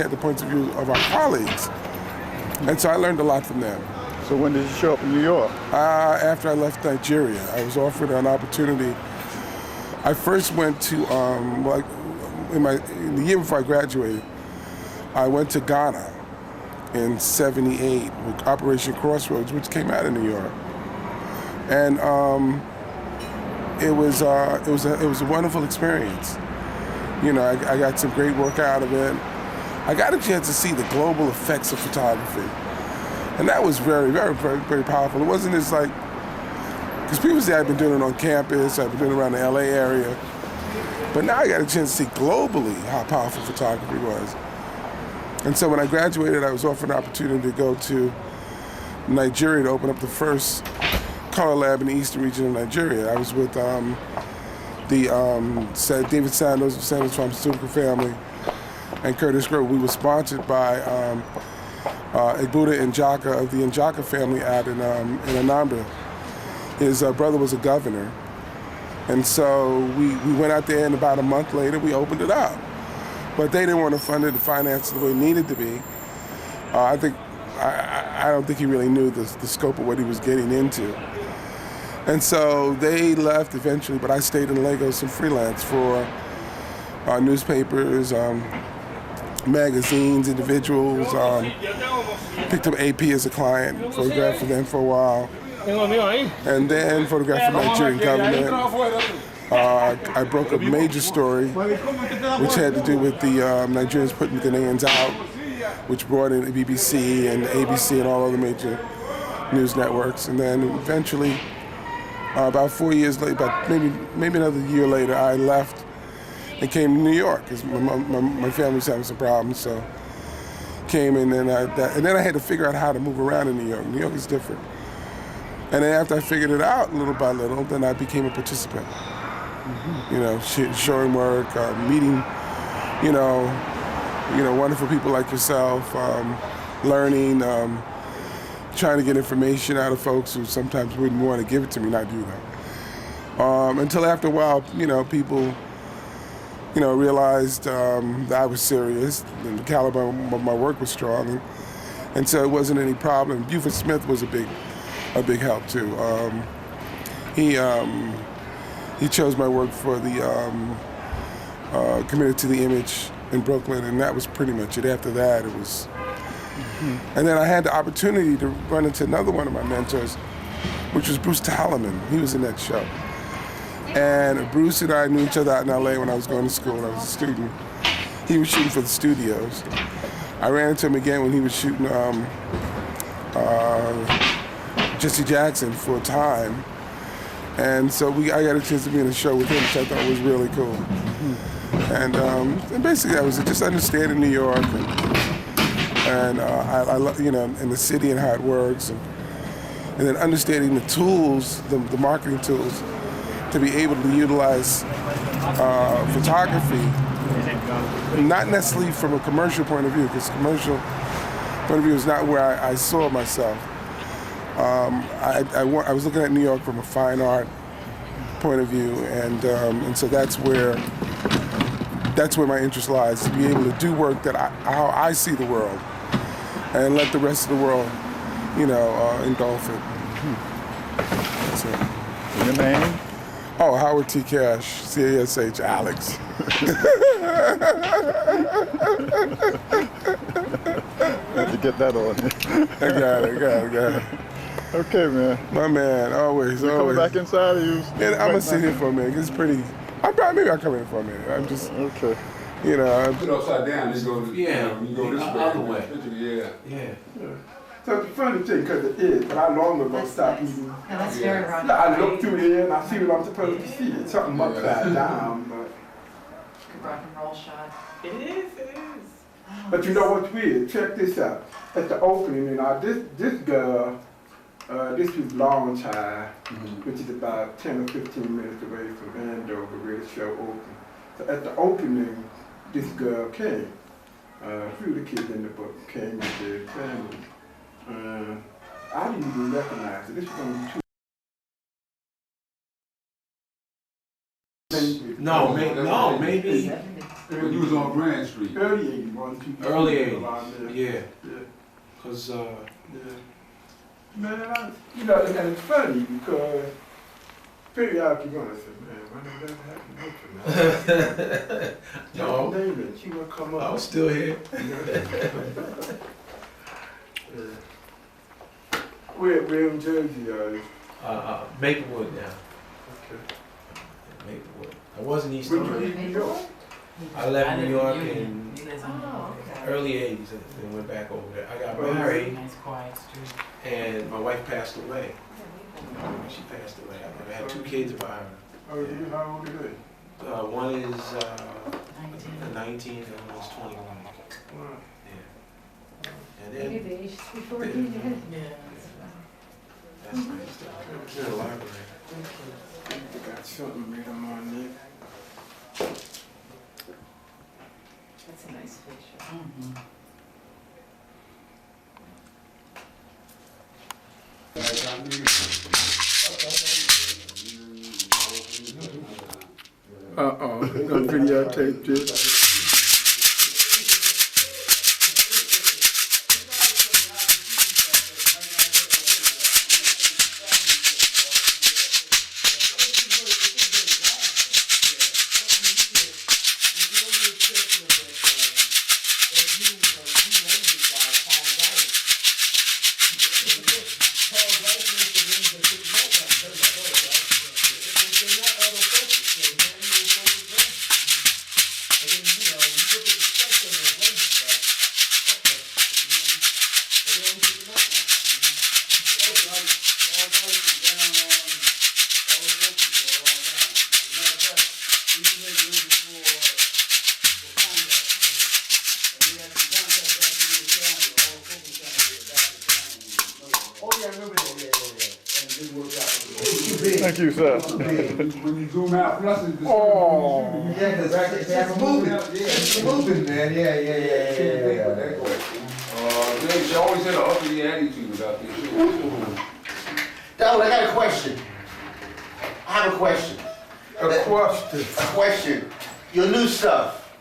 at the points of view of our colleagues. And so I learned a lot from them. So when did you show up in New York? After I left Nigeria, I was offered an opportunity. I first went to, in the year before I graduated, I went to Ghana in '78 with Operation Crossroads, which came out of New York. And it was a wonderful experience. You know, I got some great work out of it. I got a chance to see the global effects of photography. And that was very, very, very, very powerful. It wasn't just like, because people say I've been doing it on campus, I've been doing it around the LA area, but now I got a chance to see globally how powerful photography was. And so when I graduated, I was offered an opportunity to go to Nigeria to open up the first color lab in the eastern region of Nigeria. I was with David Sandoz of Sandoz Pharmaceutical Family and Curtis Grove. We were sponsored by Egbudu Njaka of the Njaka family out in Anambra. His brother was a governor. And so we went out there, and about a month later, we opened it up. But they didn't want to fund it, the finance the way it needed to be. I don't think he really knew the scope of what he was getting into. And so they left eventually, but I stayed in Lagos and freelance for newspapers, magazines, individuals. Picked up AP as a client, photographed for them for a while, and then photographed for the Nigerian government. I broke a major story which had to do with the Nigerians putting Ghanaians out, which brought in the BBC and ABC and all other major news networks. And then eventually, about 4 years later, about maybe another year later, I left and came to New York because my family was having some problems. So came in, and then I had to figure out how to move around in New York. New York is different. And then after I figured it out little by little, then I became a participant. You know, showing work, meeting, wonderful people like yourself, learning, trying to get information out of folks who sometimes wouldn't want to give it to me, not do that. Until after a while, people, realized that I was serious, and the caliber of my work was strong, and so it wasn't any problem. Buford Smith was a big help too. He chose my work for the Committed to the Image in Brooklyn, and that was pretty much it. After that, it was. And then I had the opportunity to run into another one of my mentors, which was Bruce Tallerman. He was in that show. And Bruce and I knew each other out in LA when I was going to school. I was a student. He was shooting for the studios. I ran into him again when he was shooting Jesse Jackson for a time. And so I got a chance to be in a show with him, which I thought was really cool. And basically that was it, just understanding New York and I and the city and how it works, and then understanding the tools, the marketing tools, to be able to utilize photography, not necessarily from a commercial point of view, because commercial point of view is not where I saw myself. I was looking at New York from a fine art point of view, and so that's where my interest lies, to be able to do work that how I see the world, and let the rest of the world, engulf it. That's it. Your name? Oh, Howard T. Cash, C-A-S-H, Alex. Had to get that on. I got it. Okay, man. My man, always. Coming back inside of you? Yeah, I'm gonna sit here for a minute. It's pretty. Maybe I'll come in for a minute. I'm just. Okay. Put it upside down. You go. You go this way. Other way. Yeah. So it's a funny thing, because it is, but I long ago stopped eating. No, that's very wrong. I look through there and I see what I'm supposed to see. It's something upside down, but. Good rock and roll shot. It is. But you know what's weird? Check this out. At the opening, this girl, this was Launch High, which is about 10 or 15 minutes away from Andover, where the show opened. So at the opening, this girl came. A few of the kids in the book came with their families. I didn't even recognize it. This was only 2. No, maybe. When you was on Grand Street. Early 81. Early 80s, Around there. yeah. Yeah. Cause Yeah. Man, you know, and it's funny because periodically you're gonna say, man, when did that happen? no, Name it, she gonna come up. I was still here. Yeah. Where in Jersey are you? Maplewood now. Okay. Maplewood. I was in East When you Orange. leave New York? I left New York in Oh, okay. early 80s and went back over there. I got Oh, married Nice quiet street. and my wife passed away. She passed away. I had 2 kids by her. Oh, how old are they? One is 19. 19 and one is 21. Wow. Yeah. And Maybe then, the age before he did. Yeah. that's nice. It's in the library. They got something written on there. That's a nice picture. Gonna videotape this. Thank you, sir. When you zoom out, plus it's Oh. Yeah, because it's moving. It's moving, man. Yeah. They always had an uppity attitude about this shit. Donald, I got a question. I have a question. A question. A question. Your new stuff,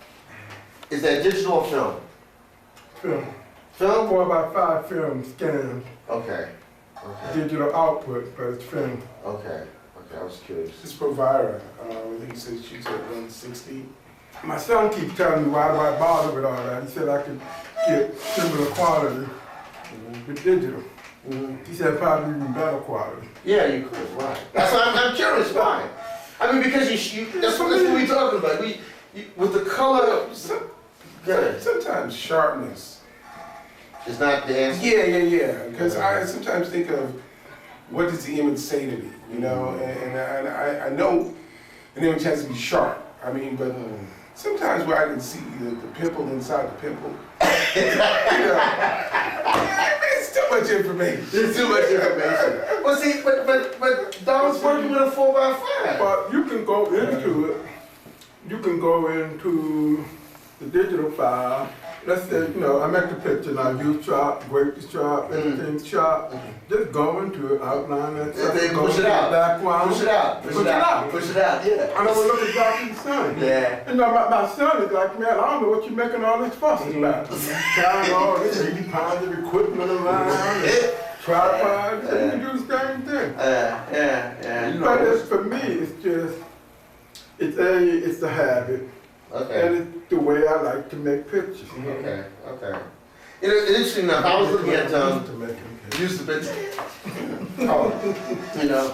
is that digital or film? Film. Film? For about 5 film scans. Okay. Digital output, but it's film. Okay. I was curious. This provider, I think he said shoots at 160. My son keeps telling me, why do I bother with all that? He said I could get similar quality with digital. He said probably even better quality. Yeah, you could. Why? That's why I'm curious. Why? I mean, because that's what we're talking about. With the color. Good. Sometimes sharpness. It's not the answer. Yeah. Because I sometimes think of what does the image say to me, you know? And I know an image has to be sharp. I mean, but sometimes where I can see the pimple inside the pimple, you know, it's too much information. There's too much information. Well, see, but Donald's working with a 4x5. But you can go into it. You can go into the digital file. Let's say, you know, I make the picture now, use sharp, break the sharp, everything's sharp. Just go into it, outline that stuff. Then go push it to the out. background. Push it out. Push it out. Push it out. Yeah. I don't look exactly the same. Yeah. You know, my son is like, man, I don't know what you're making all this fuss about. Carrying all this 80 pounds of equipment around, tripods, and you do the same thing. Yeah. But for me, it's just, it's a habit. Okay. And it's the way I like to make pictures. Okay. You know, it's interesting enough, I was looking at, use the bit. You know,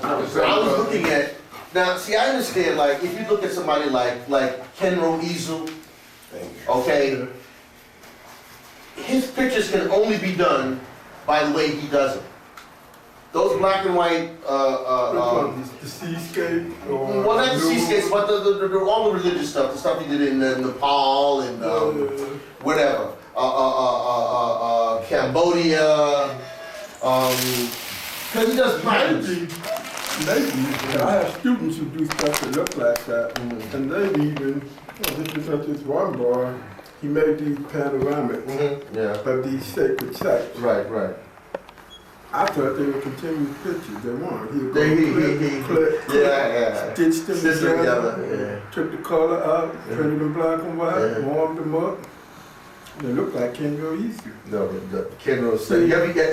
I was looking at, now, see, I understand, like, if you look at somebody like Kenro Izu, okay, his pictures can only be done by the way he does it. Those black and white, the seascape or well, not the seascapes, but all the religious stuff, the stuff he did in Nepal and whatever, Cambodia, because he does patterns. Maybe, I have students who do stuff that look like that, and they even, this one boy, he made these panoramic, Yeah. but these sacred sites. Right. I thought they were continuous pictures. They weren't. He Yeah, yeah. stitched them Stitched them together, together, took the color out, printed them black and white, warmed them up. They look like Kengo Easy. No, the Kenro stuff.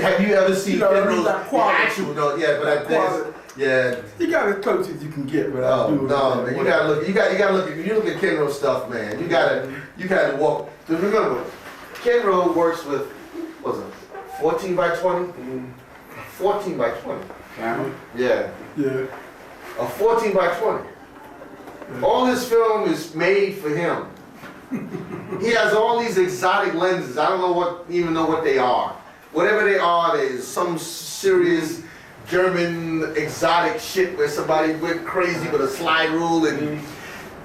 Have you ever seen You know, I mean, Kenro's that the quality. actual? No, yeah, but I think yeah. You got as close as you can get without Oh doing no, it. man! You gotta look. You gotta look. If you look at Kenro stuff, man, you gotta walk. Because remember, Kenro works with what's it? 14 by 20. 14 by 20. Camera? Yeah, Yeah. a 14 by 20. All this film is made for him. He has all these exotic lenses. I don't even know what they are. Whatever they are, there's some serious German exotic shit where somebody went crazy with a slide rule and.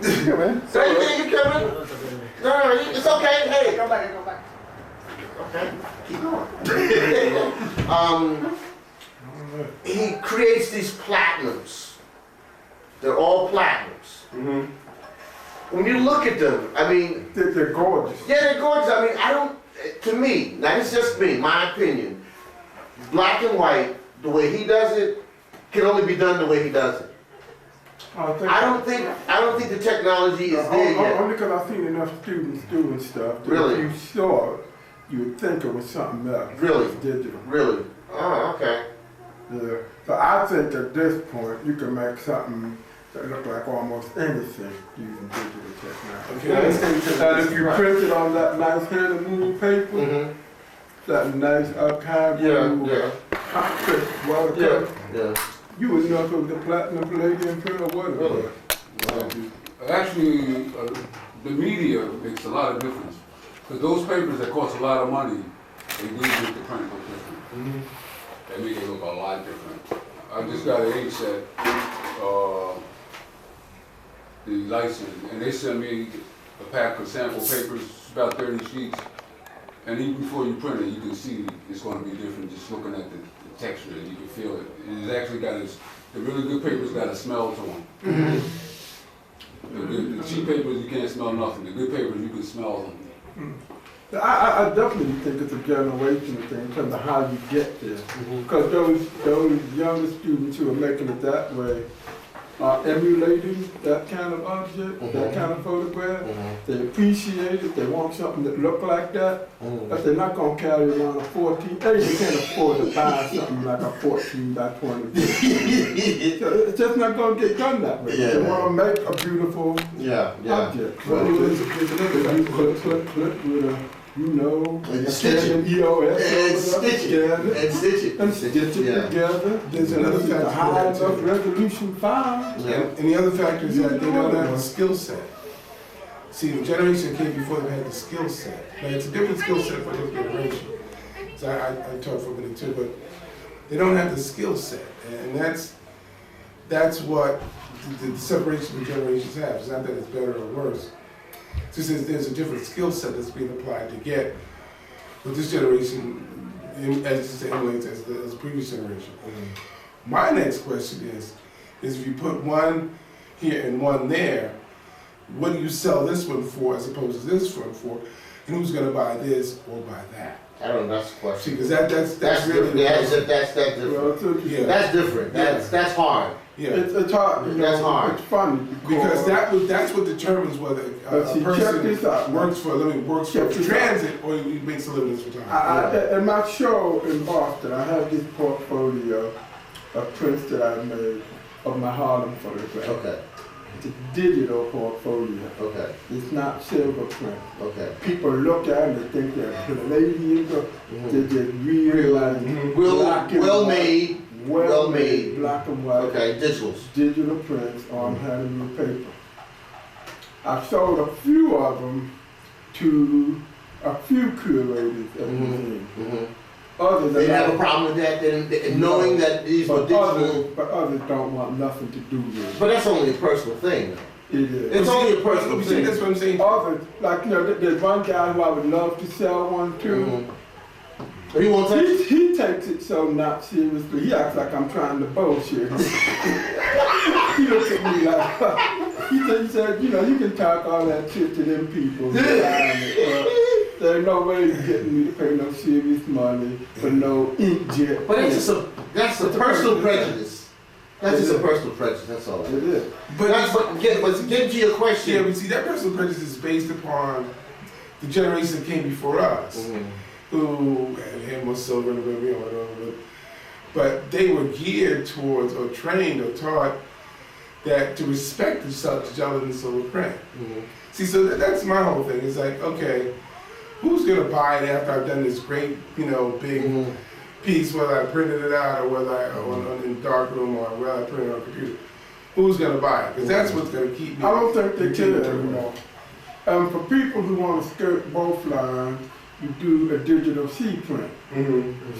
So you coming? No, it's okay. Hey, go back. Okay, keep going. He creates these platinums. They're all platinums. When you look at them, I mean, They're gorgeous. yeah, they're gorgeous. I mean, to me, now it's just me, my opinion. Black and white, the way he does it, can only be done the way he does it. I don't think the technology is there yet. Only because I've seen enough students doing stuff. That Really? If you saw it, you would think it was something else. Really? It's digital. Really? Oh, okay. Yeah. So I think at this point, you can make something that look like almost anything using digital technology. Okay. And if you print it on that nice hand moving paper, Mm-hmm. that nice archival Yeah. print Yeah. watercolor, Yeah. you would know if it was the platinum palladium print or what it Really? was. Actually, the media makes a lot of difference. Because those papers that cost a lot of money, they do make the print look different. They make it look a lot different. I just got an ink set, the license, and they sent me a pack of sample papers, about 30 sheets. And even before you print it, you can see it's going to be different just looking at the texture, and you can feel it. It's actually got the really good papers got a smell to them. The cheap papers, you can't smell nothing. The good papers, you can smell them. I definitely think it's a generational thing in terms of how you get there. Because those younger students who are making it that way are emulating that kind of object, that kind of photograph. They appreciate it, they want something that look like that, but they're not going to carry around a 14. They can't afford to buy something like a 14 by 20. It's just not going to get done that way. Yeah, They man. want to make a beautiful Yeah. object. Right. Click with a, And stitch it. EOS. And stitch it. And stitch it. And stitch it Yeah. together. There's another It's a factor high to that, enough too. resolution file. Yeah. And the other factor is that they don't have a skill set. See, the generation came before them had the skill set. Now, it's a different skill set for this generation. So I taught for a minute too, but they don't have the skill set. And that's what the separation of generations have. It's not that it's better or worse. It's just there's a different skill set that's being applied to get what this generation, as you say, emulates as the previous generation. My next question is if you put one here and one there, what do you sell this one for as opposed to this one for? And who's going to buy this or buy that? I don't know, that's the See, question. because That's really different. That's different. Well, it's interesting. Yeah. That's different. That's hard. yeah. It's hard, That's hard. It's funny Because that's what determines whether But see, a check this out. person works for a living, works for Check this out. transit, or he makes a living for time. In my show in Boston, I have this portfolio of prints that I made of my Harlem photograph. Okay. It's a digital portfolio. Okay. It's not silver print. Okay. People look at it and they think they're Palladian, they're just real, like black and Well white, made. well made. black and white. Okay. Digitals. Digital prints on handmade paper. I've sold a few of them to a few curators at the museum. Others They are have a not- problem with that, knowing that these were digital. but others don't want nothing to do with it. But that's only a personal thing. It is. It's only a personal See, thing. that's what I'm saying. Others, like, there's one guy who I would love to sell one to. But he won't touch it. He takes it so not seriously. He acts like I'm trying to bullshit him. He looks at me like, he said, you can talk all that shit to them people. There ain't no way you getting me to pay no serious money for no inkjet. But that's a personal prejudice. That's just a personal prejudice, that's all. It is. But get to your Yeah, question. but see, that personal prejudice is based upon the generation that came before us, who had more silver than we or whatever, but they were geared towards or trained or taught that to respect the such gelatin silver print. See, so that's my whole thing. It's like, okay, who's gonna buy it after I've done this great, big piece, whether I printed it out or whether I in darkroom or whether I printed it on a computer? Who's gonna buy it? Because that's what's gonna keep me. I don't think they continue care to anymore. For people who want to skirt both lines, you do a digital C print.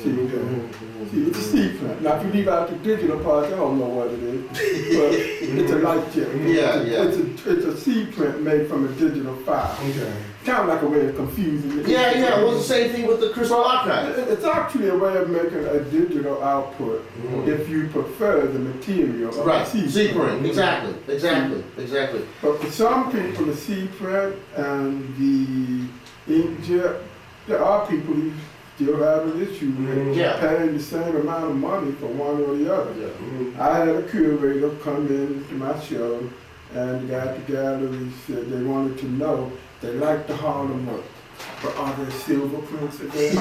See, it's a C print. Now, if you leave out the digital part, I don't know what it is, but it's a light jet. It's a C print made from a digital file. Okay. Kind of like a way of confusing it. Yeah, it was the same thing with the Crystal Archive. It's actually a way of making a digital output if you prefer the material of Right, a C C print. print, exactly. But for some people, the C print and the inkjet, there are people who still have an issue with paying the same amount of money for one or the other. I had a curator come in to my show, and the guy at the gallery said they wanted to know, they liked the Harlem work, but are there silver prints again?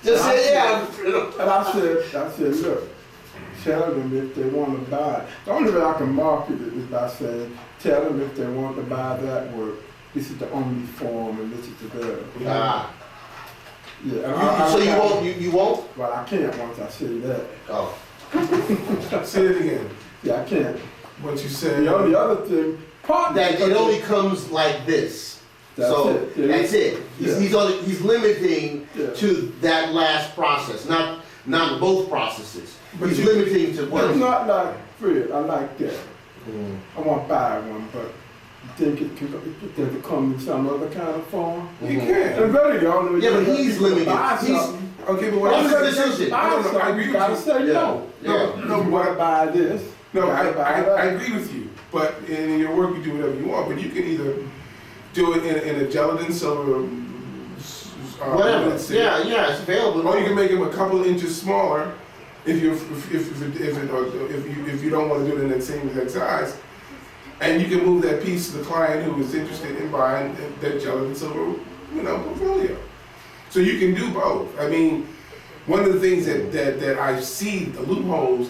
Just say yeah. And I said, look, tell them if they want to buy it. The only way I can market it is by saying, tell them if they want to buy that work, this is the only form and this is the better. Ah. Yeah. So you won't? Well, I can't once I say that. Oh. Say it again. Yeah, I can't. What you said. The only other thing, That it only comes like this. That's So it. Yeah. that's it. He's limiting Yeah. to that last process, not both processes. But He's you- limiting to It's one. not like Fred, I like that. I want to buy one, but you think it could come in some other kind of form? You can. And really, the only way Yeah, but you he's people limited. buy He's- something, Okay, but what That's I'm her saying. decision. buy No, I something, agree you with gotta you. say no. Yeah. No, You gotta buy this. No, you I gotta buy that. agree with you. But in your work, you do whatever you want. But you can either do it in a gelatin silver, Whatever. limited seal, Yeah, it's available. or you can make them a couple of inches smaller if you don't want to do it in that same exact size. And you can move that piece to the client who is interested in buying that gelatin silver, portfolio. So you can do both. I mean, one of the things that I see, the loopholes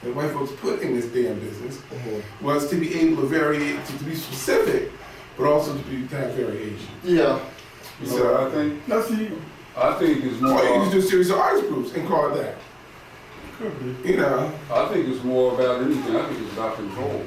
that white folks put in this damn business, was to be able to vary, to be specific, but also to have variation. Yeah. So I think it's or you can more. just do a series of artist groups and call it that. Could be. I think it's more about anything. I think it's about control.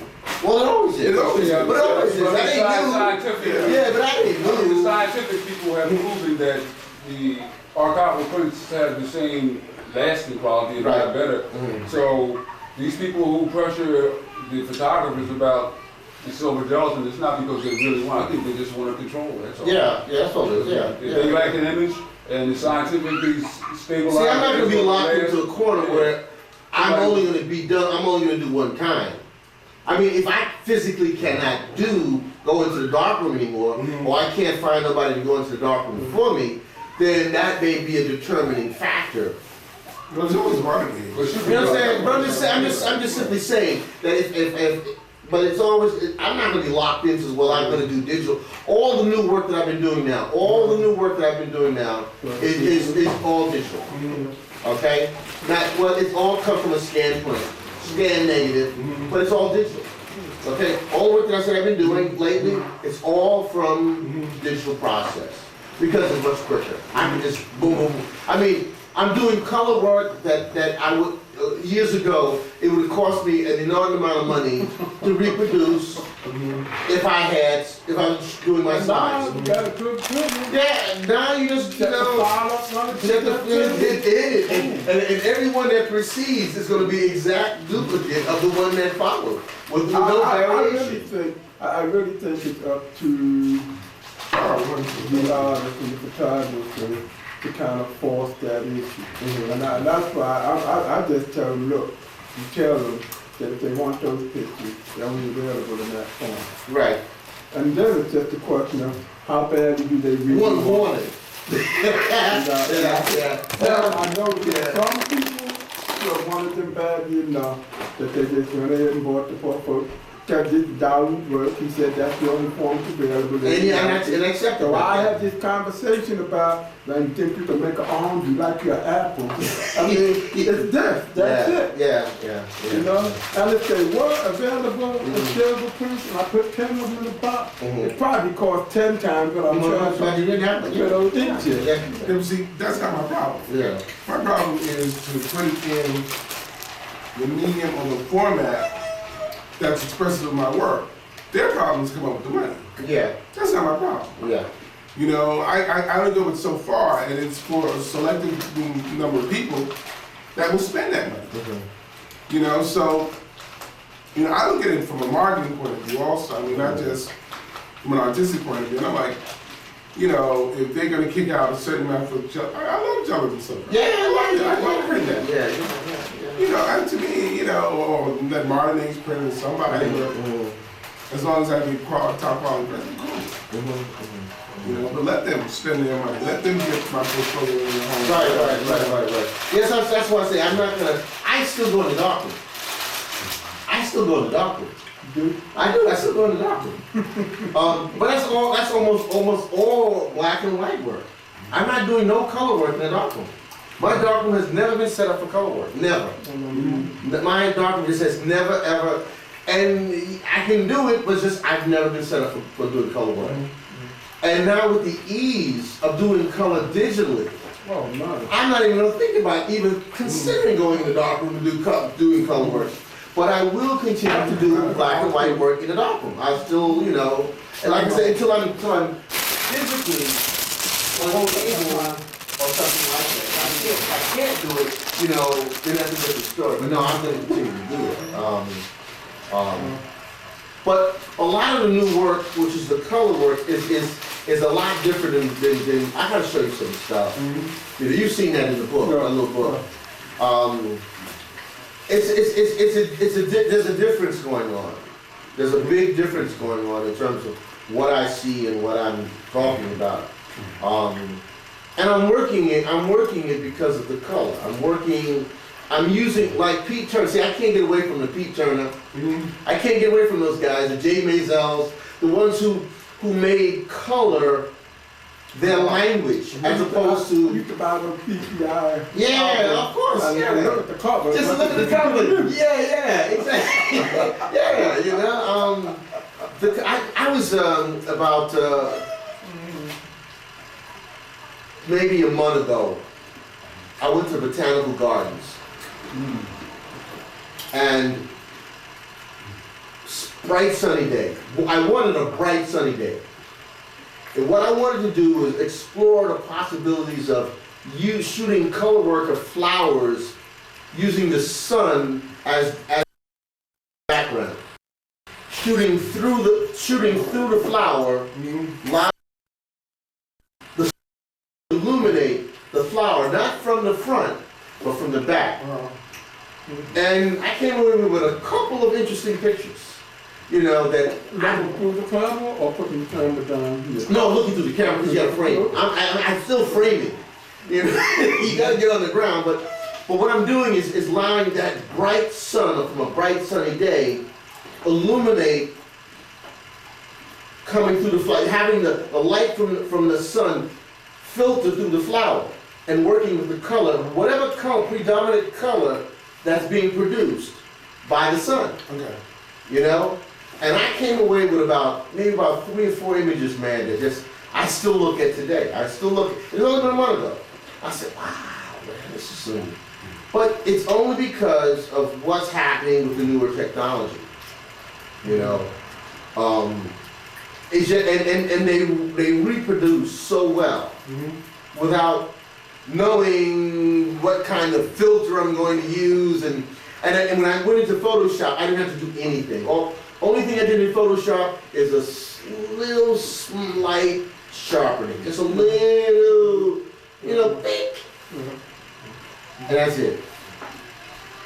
Well, it always is. It always is. But it always is. That ain't new. Scientific. Yeah, but that ain't The new. scientific people have proven that the archival prints have the same lasting quality, if not better. So these people who pressure the photographers about the silver gelatin, it's not because they really want. I think they just want to control. That's all. Yeah, that's all it is. If Yeah. they lack an image and the scientifically stabilized. See, I'm not gonna be locked last- into a corner where I'm only gonna do one kind. I mean, if I physically cannot go into the darkroom anymore, or I can't find nobody to go into the darkroom for me, then that may be a determining factor. There's always one of these. You know what I'm saying? But I'm just simply saying that but it's always, I'm not gonna be locked into, well, I'm gonna do digital. All the new work that I've been doing now, is all digital. Okay? It's all come from a scan print, scan negative, but it's all digital. Okay? All the work that I said I've been doing lately, it's all from digital process. Because it's much quicker. I can just boom, boom, boom. I mean, I'm doing color work that I would, years ago, it would have cost me an enormous amount of money to reproduce if I was doing my Now size. you got a good one. Yeah, now you just, Set the file up, run it, set the, set the- and everyone that precedes is gonna be exact duplicate of the one that followed, with no variation. I really think it's up to the artist and the photographer to kind of force that issue. And that's why I just tell them, look, you tell them that if they want those pictures, they're only available in that form. Right. And then it's just a question of how badly do they really One want it. wanted. Yeah. Well, I know that some people who wanted them badly enough that they just went ahead and bought the portfolio. Kept it down work. He said that's the only form available. And accept So I it. had this conversation about when you think you can make an arm like your apple. I mean, it's this, that's it. Yeah. You know, and if they were available in silver piece, and I put 10 of them in the box, it probably cost 10 times what I'm But charging you didn't have for to. those inches. Yeah. And see, that's not my problem. Yeah. My problem is to put it in the medium or the format that's expressive of my work. Their problem is to come up with the money. Yeah. That's not my problem. Yeah. You know, I only go with so far, and it's for a selected number of people that will spend that money. You know, so, you know, I look at it from a marketing point of view also. I mean, not just from an artistic point of view. And I'm like, you know, if they're gonna kick out a certain amount of I love gelatin soda. Yeah, I love print that. Yeah. You know, and to me, you know, or that modern age print or somebody, but as long as I get top quality print, cool. You know, but let them spend their money. Let them get my portfolio in their home. Right. Yes, that's why I say I'm not gonna. I still go to the doctor. I still go to the doctor. But that's almost all black and white work. I'm not doing no color work in the darkroom. My darkroom has never been set up for color work. Never. My darkroom just has never ever. And I can do it, but just I've never been set up for doing color work. And now with the ease of doing color digitally, Oh, no. I'm not even gonna think about even considering going in the darkroom to doing color work. But I will continue to do black and white work in the darkroom. I still, you know, and like I said, until I'm physically able or something like that. If I can't do it, you know, then that's a different story. But no, I'm gonna continue to do it. But a lot of the new work, which is the color work, is a lot different than I gotta show you some stuff. You know, you've seen that in the book, a little book. There's a difference going on. There's a big difference going on in terms of what I see and what I'm talking about. And I'm working it because of the color. I'm using, like Pete Turner. See, I can't get away from the Pete Turner. I can't get away from those guys, the Jay Mazels, the ones who made color their language, as opposed to. You can buy them PPI. Yeah, of course. Yeah. Look at the cover. Just look at the cover. Yeah, exactly. Yeah, you know. I was about maybe a month ago. I went to Botanical Gardens, and bright sunny day. I wanted a bright sunny day. And what I wanted to do was explore the possibilities of shooting color work of flowers using the sun as background. Shooting through the flower, illuminate the flower, not from the front, but from the back. And I came away with a couple of interesting pictures. You know, that Looking through the camera or putting the camera down here? no, looking through the camera because you got to frame it. I'm still framing. You know, you got to get on the ground. But what I'm doing is allowing that bright sun from a bright sunny day illuminate coming through the flower, having the light from the sun filter through the flower and working with the color, whatever color, predominant color that's being produced by the sun. Okay. You know? And I came away with maybe about 3 or 4 images, man, that just, I still look at today. It's only been a month ago. I said, wow, man, this is soon. But it's only because of what's happening with the newer technology. You know? It's just, and they reproduce so well without knowing what kind of filter I'm going to use. And when I went into Photoshop, I didn't have to do anything. Only thing I did in Photoshop is a little slight sharpening. Just a little, pink. And that's it.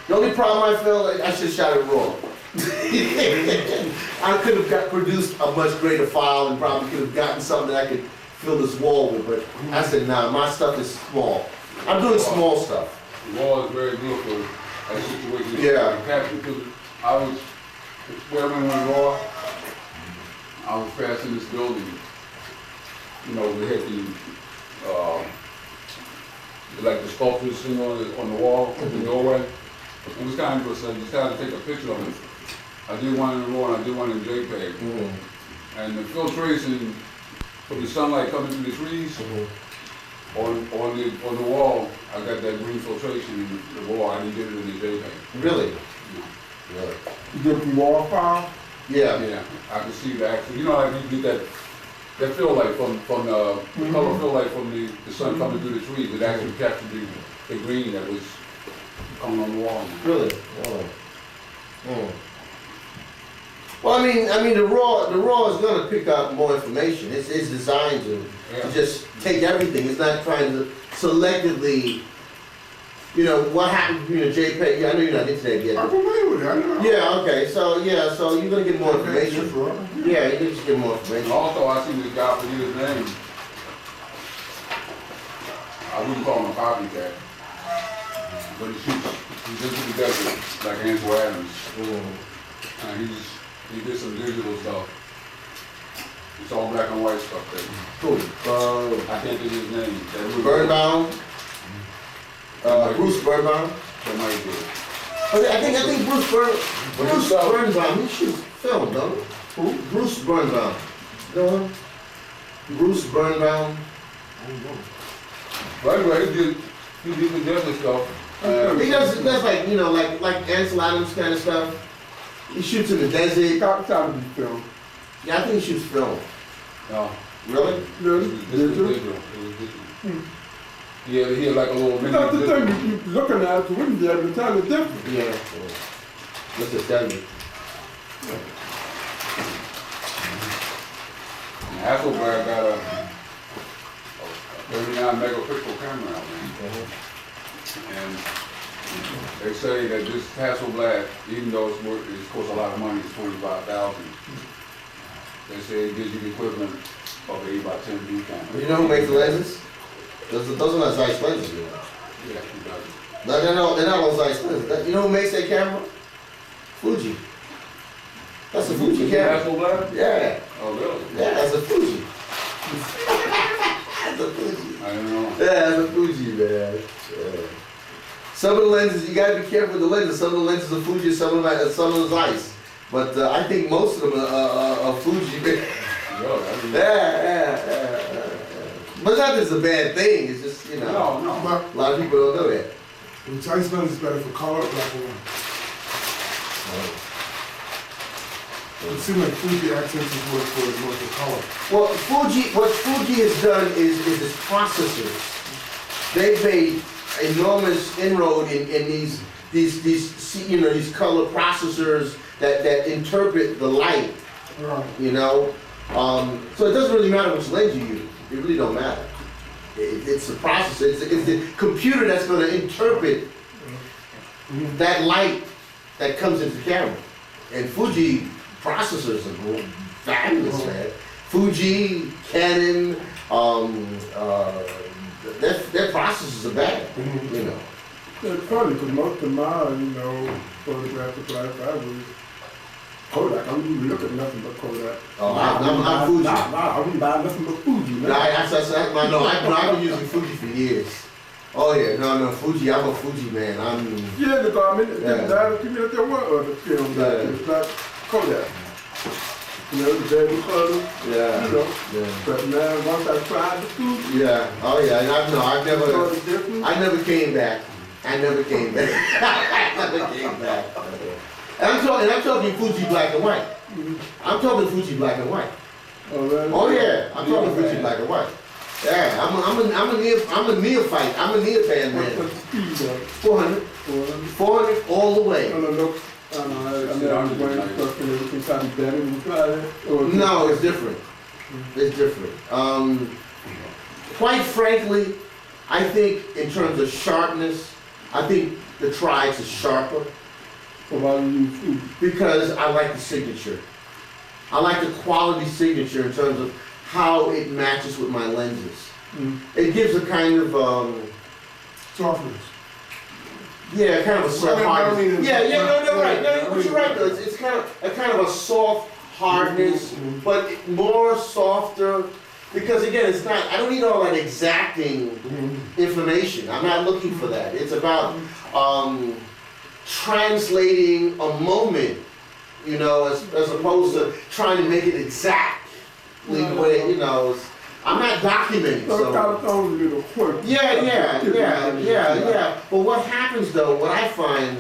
The only problem I felt like I should have shot it raw. I could have produced a much greater file and probably could have gotten something that I could fill this wall with, but I said, nah, my stuff is small. I'm doing small stuff. The wall is very good for that situation. Yeah. Because I was experimenting with law. I was passing this building. You know, we had like the sculptures sitting on the wall, the doorway. It was kind of just, I decided to take a picture of it. I did one in RAW and I did one in JPEG. And the filtration from the sunlight coming through the trees, on the wall, I got that green filtration in the wall. I didn't get it in the JPEG. Really? Really? You get the wall file? Yeah. Yeah, I can see the actual, you know, like you get that feel like from the color feel like from the sun coming through the trees. It actually captured the green that was coming on the wall. Really? Oh. Well, I mean, the raw is gonna pick up more information. It's designed to just take everything. It's not trying to selectively, you know, what happened to JPEG. I know you're not into that yet. I'm familiar with it, I know. Yeah, okay, so you're gonna get more information. Yeah, you can just get more And information. also, I seen this guy forget his name. I wouldn't call him a copycat, but he's into the desert like Ansel Adams. And he did some digital stuff. It's all black and white stuff there. Cool. I can't think of his name. That really- Birnbaum. Bruce Birnbaum. That might be it. I think Bruce Birnbaum, he shoots film, don't he? Who? Bruce Birnbaum. No? Bruce Birnbaum. But anyway, he did the desert stuff. He does like, you know, like Ansel Adams kind of stuff. He shoots in the desert. It's got to be filmed. Yeah, I think he shoots film. No, Really? this Really? was digital. It was digital. He had like a little mini. That's the digital. thing, you looking at it, you wouldn't be able to tell the difference. Yeah. What's it tell me? Hasselblad got a 39 megapixel camera out there. And they say that this Hasselblad, even though it costs a lot of money, it's $25,000. They say it gives you the equivalent of an 8x10 view camera. You know who makes the lenses? Those are not Zeiss lenses, you know. Yeah, he does. No, they're not all Zeiss lenses. You know who makes that camera? Fuji. That's a Fuji camera. Hasselblad? Yeah. Oh, really? Yeah, that's a Fuji. That's a Fuji. I don't know. Yeah, that's a Fuji, man. Yeah. Some of the lenses, you gotta be careful with the lenses. Some of the lenses are Fuji, some of them are Zeiss. But I think most of them are Fuji, man. Really? I didn't know. Yeah. But not that it's a bad thing, it's just, you know, No. But a lot of people don't know that. the Zeiss lens is better for color, black and white. It seems like Fuji accents is more for color. Well, what Fuji has done is its processors. They've made enormous inroad in these you know, these color processors that interpret the light, Right. you know. So it doesn't really matter which lens you use. It really don't matter. It's the processor. It's the computer that's going to interpret that light that comes into the camera. And Fuji processors are fabulous, man. Fuji, Canon, their processors are bad, you know. It's funny, because most of mine, you know, photographic life, I was Kodak. I wouldn't look at nothing but Kodak. Oh, I'm Fuji. Nah, I wouldn't buy nothing but Fuji, man. I've been using Fuji for years. Oh yeah, no, Fuji, I'm a Fuji man. Yeah, because I mean, Yeah. there were other films that was like Kodak. You know, the baby color, you know. Yeah. But man, once I tried the Fuji, Yeah, oh yeah, and I saw the difference. I never came back. I never came back. And I'm talking Fuji black and white. I'm talking Fuji black and white. Oh, really? Oh yeah, I'm talking Fuji black and white. Yeah, I'm a neophyte. I'm a neophyte man. What's the speed of it? 400, 400 all the way. I don't know. I mean, I'm wearing stuff and everything kind of better than fly. No, it's different. It's different. Quite frankly, I think in terms of sharpness, I think the Tri-X is sharper. So why do you use Fuji? because I like the signature. I like the quality signature in terms of how it matches with my lenses. It gives a kind of, Softness. yeah, kind of a soft I hardness. mean, Yeah, no, yeah, right. No, yeah, but you're right though. It's kind of a soft hardness, but more softer. Because again, it's not. I don't need all that exacting information. I'm not looking for that. It's about translating a moment, you know, as opposed to trying to make it exactly the way, you know. I'm not documenting. So it's got its own little quirk. Yeah. But what happens though, what I find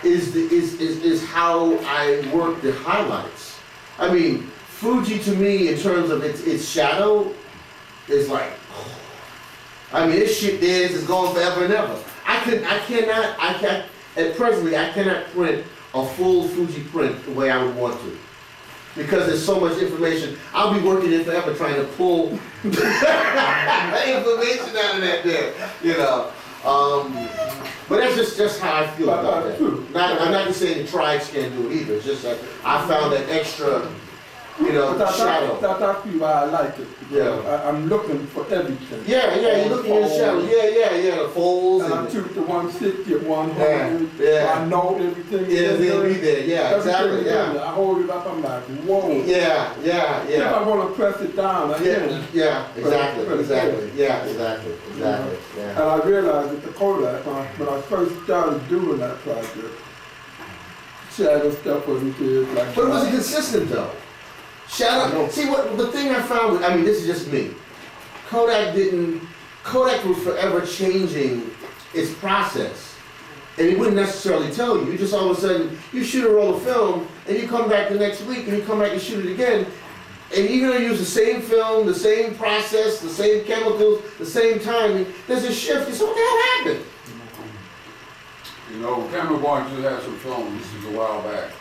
is how I work the highlights. I mean, Fuji to me, in terms of its shadow, is like, I mean, this shit is going forever and ever. At presently, I cannot print a full Fuji print the way I would want to. Because there's so much information. I'll be working it forever trying to pull information out of that there, you know. But that's just how I feel about that. I'm not just saying the tribes can't do it either. It's just that I found that extra, you know, shadow. That's actually why I like it. Yeah. I'm looking for everything. Yeah, you're looking in the shadow. Yeah, the folds And I and took the 160 at 100. Yeah. I know everything. they'll be there. Yeah, exactly. Everything Yeah, I hold it up, I'm like, whoa. yeah. If I want to press it down, I can. Yeah, exactly. Yeah, exactly. And Yeah. I realized that the Kodak, when I first started doing that project, shadow stuff wasn't good like But it that. wasn't consistent though. Shadow. See what the thing I found with, I mean, this is just me. Kodak was forever changing its process. And he wouldn't necessarily tell you. You just all of a sudden, you shoot a roll of film, and you come back the next week, and you come back and shoot it again, and you're gonna use the same film, the same process, the same chemicals, the same timing. There's a shift. You say, what the hell happened? You know, Cameron Barnes just had some film, this was a while back.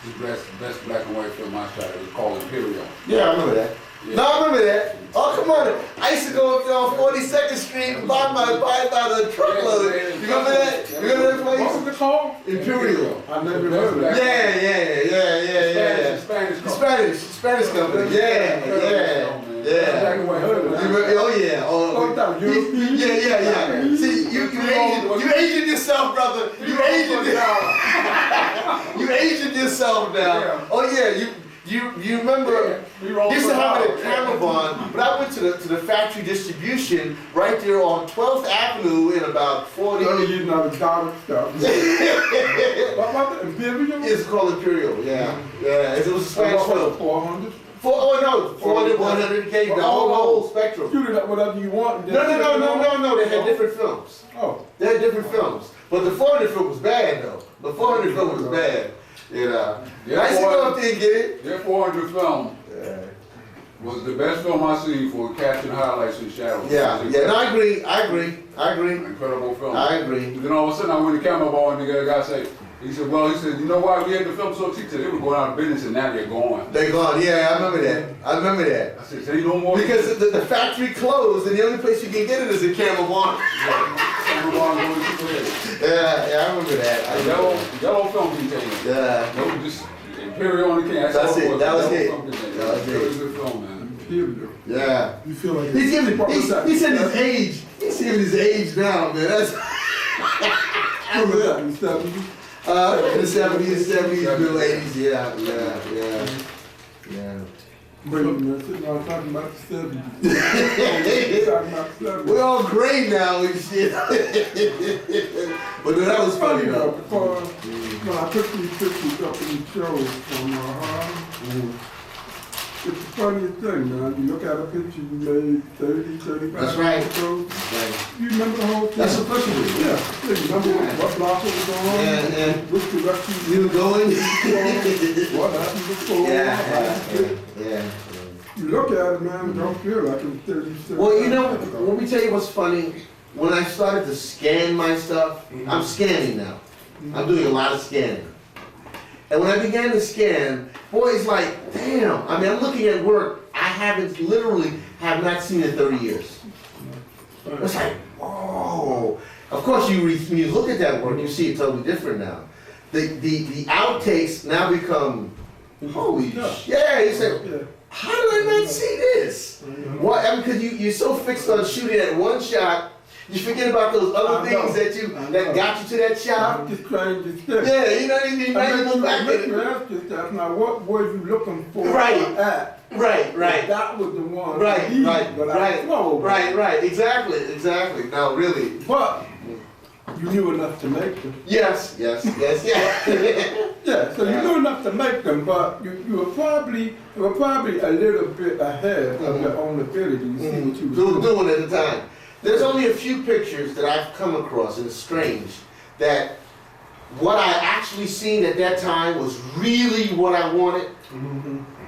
It's the best black and white film I shot. It was called Imperial. Yeah, I remember that. Yeah. No, I remember that. Oh, come on. I used to go up there on 42nd Street and buy the truckload. You remember that? You remember that What was place? it called? Imperial. I never heard of that. Yeah. Spanish company. Spanish company. Yeah. Black and white film. Oh yeah. Yeah. See, you Asian yourself, brother. You Asian yourself now. Oh yeah, you remember? Used to have it at Caravon, but I went to the factory distribution right there on 12th Avenue in about 40. Only using all the dollar stuff. What about the Imperial? It's called Imperial. Yeah. It was a Spanish film. 400. 400, 100K, the whole spectrum. Shoot it up whatever you want. and then No. They had Oh. different films. Oh. They had different films. But the 400 film was bad though. The 400 film was bad. You know. Yeah, I used to go up there and get it. Their 400 film was the best film I seen for capturing highlights and shadows. Yeah. No, I agree. Incredible film. I agree. Then all of a sudden I went to Camera Bar and the guy said, he said, you know why we had the film so cheap? They were going out of business and now they're going. They gone. Yeah, I remember that. I said, say no more. Because the factory closed and the only place you can get it is in Caravon. Camera Bar going to Yeah, I remember that. Yellow film container. Yeah. No, just Imperial on the can. That's it. That was it. That was it. Really good film, man. Imperial. Yeah. You feel like He said his age. He's giving his age now, man. That's Remember that in the 70s? in the 70s, middle 80s. Yeah. Wait a minute, sitting on talking about the 70s. Talking about the 70s. We're all gray now and shit. But no, that was funny though. Before, when I took these pictures up in the shows from it's the funniest thing, man. You look at a picture you made 30, 35 That's right. years ago. You remember the whole thing? That's a push Yeah, you remember what block it was on? Yeah. Which direction You were going? what happened before? Yeah. You look at it, man, it don't feel like it was 30, Well, you know, let me tell you what's funny. When I started to scan my stuff, I'm scanning now. I'm doing a lot of scanning. And when I began to scan, boy, it's like, damn. I mean, I'm looking at work I literally have not seen in 30 years. It's like, whoa. Of course, when you look at that work, you see it totally different now. the outtakes now become, holy yeah, he said, Yeah. how did I not see this? What, I mean, cause you're so fixed on shooting at one shot, you forget about those other I know. things I that know. got you to that shot. I'm just trying to think. Yeah, you know what I mean? You might go back Let me and, ask yourself now, what were you looking for? Right. At? right, right. That was the one. Right, he- right, but I right, swallowed it. right, exactly. No, really. But you knew enough to make them. Yes. Yeah. Yeah, so you knew enough to make them, but you were probably a little bit ahead of your own ability to see what you Do- were doing. doing at the time. There's only a few pictures that I've come across, and it's strange, that what I actually seen at that time was really what I wanted.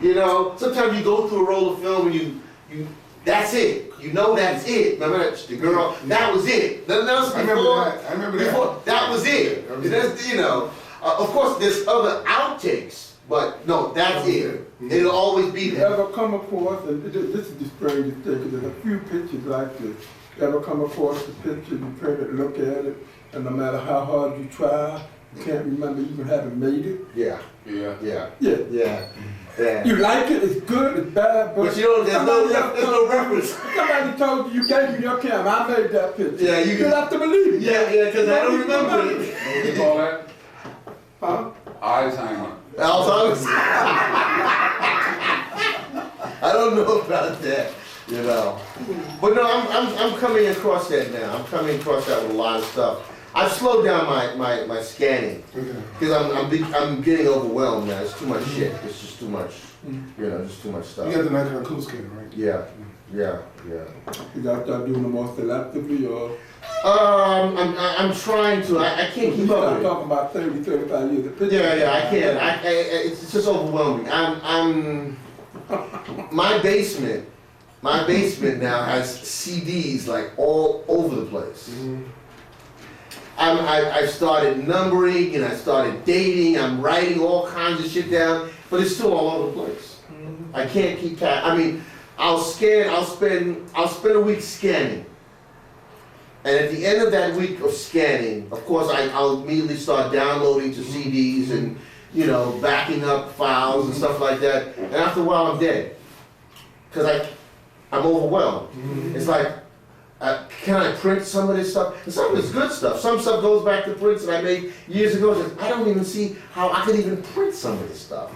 You know, sometimes you go through a roll of film and you that's it. You know that's it. Remember that the girl, that was it. Nothing else I before. remember that. I remember that. Before, that was it. That was That's, you know, of course there's other outtakes, but no, that's it. It'll always be You there. ever come across, and this is the strangest thing, 'cause there's a few pictures like this. You ever come across the picture, you try to look at it, and no matter how hard you try, you can't remember even having made it? Yeah, Yeah. yeah, Yeah. yeah. You like it, it's good, it's bad, but But you know, there's no reference. Somebody told you, you gave me your camera, I made that picture. Yeah, you- You'll have to believe it. Yeah, because I don't You remember it. What do you call that? Huh? Alzheimer. Alzheimer's. I don't know about that, you know. But no, I'm coming across that now. I'm coming across that with a lot of stuff. I've slowed down my scanning because I'm getting overwhelmed now. It's too much shit. It's just too much, you know, just too much You stuff. got the Nikon cool scanner, right? Yeah. You gotta start doing it more selectively, or I'm trying to. I can't you keep up start with it. talking about 30, 35 years of picture. Yeah, I can't. It's just overwhelming. My basement now has CDs like all over the place. I've started numbering and I started dating. I'm writing all kinds of shit down, but it's still all over the place. I can't keep track. I mean, I'll spend a week scanning. And at the end of that week of scanning, of course, I'll immediately start downloading to CDs and, you know, backing up files and stuff like that. And after a while, I'm dead. Because I'm overwhelmed. It's like, can I print some of this stuff? And some of it's good stuff. Some stuff goes back to prints that I made years ago. I don't even see how I could even print some of this stuff.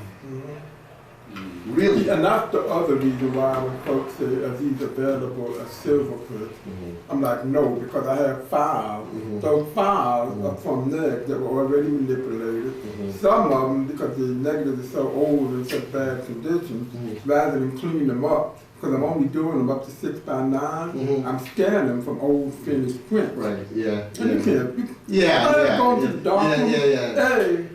Really? And that's the other reason why when folks say, are these available as silver print? I'm like, no, because I have files. Those files are from there that were already manipulated. Some of them, because the negatives are so old and such bad conditions, rather than clean them up, because I'm only doing them up to 6x9, I'm scanning them from old finished prints. Right, yeah. And you can't. Yeah, I go to the dark room. yeah. Hey,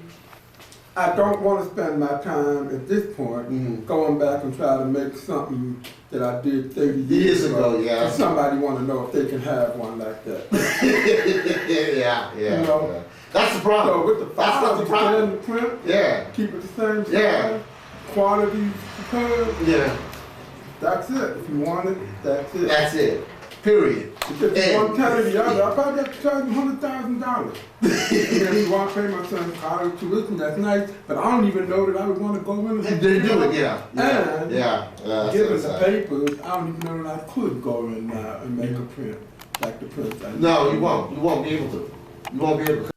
I don't want to spend my time at this point going back and try to make something that I did 30 years ago, yeah. Somebody want to know if they can have one like that. yeah. You know? That's the problem. So with the That's files, the you problem. scan the print, Yeah, keep it the same size, Yeah. quality superb. yeah. That's it. If you want it, that's it. That's it. Period. Because if you want to tell the other, I probably have to charge you $100,000. If you want to pay my son college tuition, that's nice, but I don't even know that I would want to go in and They do it, yeah. And given the That's- papers, I don't even know that I could go in now and make a print like the print. No, you won't. You won't be able to. You won't be able to.